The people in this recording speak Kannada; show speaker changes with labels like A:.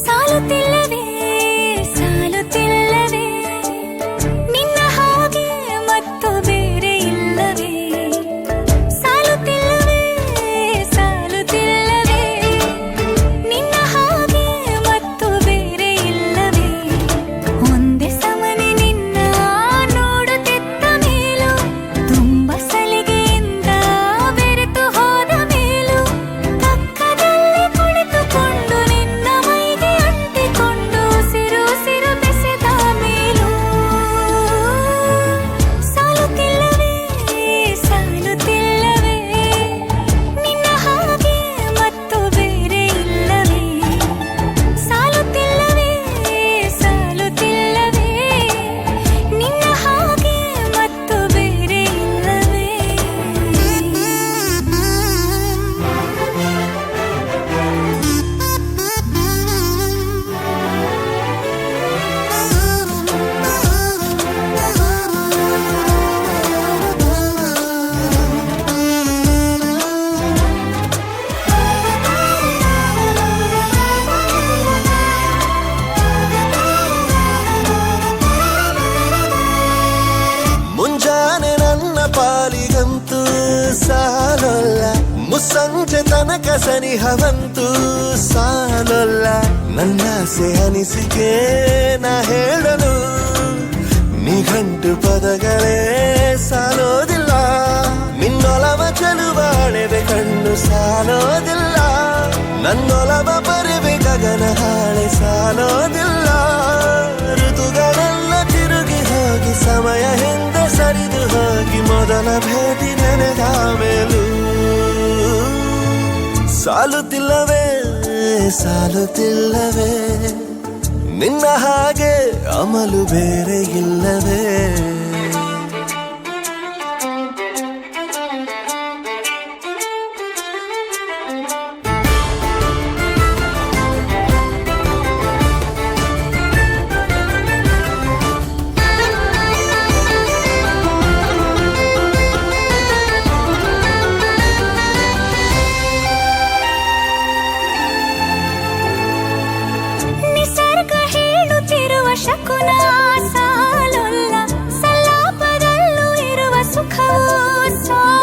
A: ಸಾಲುತ್ತಿಲ್ಲವೇ ಸಾಲುತ್ತಿಲ್ಲವೇ ನಿನ್ನ ಹಾಗೆ ಮತ್ತು ಬೇರೆ ಇಲ್ಲವೇ ಸಾಲುತ್ತಿಲ್ಲವೇ ಸಾಲುತ್ತಿಲ್ಲವೇ ನಿನ್ನ ಹಾಗೆ ಮತ್ತು ಬೇರೆ ಇಲ್ಲವೇ ಒಂದೇ ಸಮನೆ ನಿನ್ನ ನೋಡುತ್ತಿದ್ದ ಮೇಲೂ ತುಂಬ ಸಲಿಗೆಯಿಂದ ಬೆರೆತು ಹೋದ ಮೇಲೂ ಪಕ್ಕದಲ್ಲಿ ಕುಳಿತುಕೊಂಡು ನಿನ್ನ ಮೈಗೆ ಅಂಟಿಕೊಂಡು ಉಸಿರು ಉಸಿರು ಬೆಸೆದ ಮೇಲೂ ಸಾಲುತ್ತಿಲ್ಲವೇ ಸಾಲುತ್ತಿಲ್ಲವೇ ನಿನ್ನ ಹಾಗೆ ಮತ್ತು ಬೇರೆ ಇಲ್ಲವೇ ಸಾಲುತ್ತಿಲ್ಲವೇ ಸಾಲುತ್ತಿಲ್ಲವೇ ನಿನ್ನ ಹಾಗೆ ಮತ್ತು ಬೇರೆ ಇಲ್ಲವೇ
B: ಮುಂಜಾನೆ ನನ್ನ ಪಾಲಿಗಂತೂ ಸಾಲೊಲ್ಲ, ಮುಸ್ಸಂಜೆ ತನಕ ಸನಿಹವಂತೂ ಸಾಲೊಲ್ಲ. ನನ್ನಾಸೆ ಅನಿಸಿಕೆ ನಾ ಹೇಳಲು ನಿಘಂಟು ಪದಗಳೇ ಸಾಲೋದಿಲ್ಲ. ನಿನ್ನೊಲವ ಚೆಲುವಾಳೆವೆ ಕಣ್ಣು ಸಾಲೋದಿಲ್ಲ, ನನ್ನೊಲವ ಬರೆವೆ ಗಗನ ಹಾಳೆ ಸಾಲೋದಿಲ್ಲ. ಋತುಗಳೆಲ್ಲ ತಿರುಗಿ ಹೋಗಿ ಸಮಯ ಹಿಂದೆ ಸರಿದು ಹೋಗಿ ಮೊದಲ ಭೇಟಿ ನೆನೆದ ಮೇಲೂ ಸಾಲುತ್ತಿಲ್ಲವೇ ಸಾಲುತ್ತಿಲ್ಲವೇ ನಿನ್ನ ಹಾಗೆ ಅಮಲು ಬೇರೆ ಇಲ್ಲವೇ.
A: ನಿಸರ್ಗ ಹೇಳುತ್ತಿರುವ ಶಕುನ ಸಾಲೊಲ್ಲ, ಸಲಾಪದಲ್ಲೂ ಇರುವ ಸುಖವೂ ಸಾಲೊಲ್ಲ.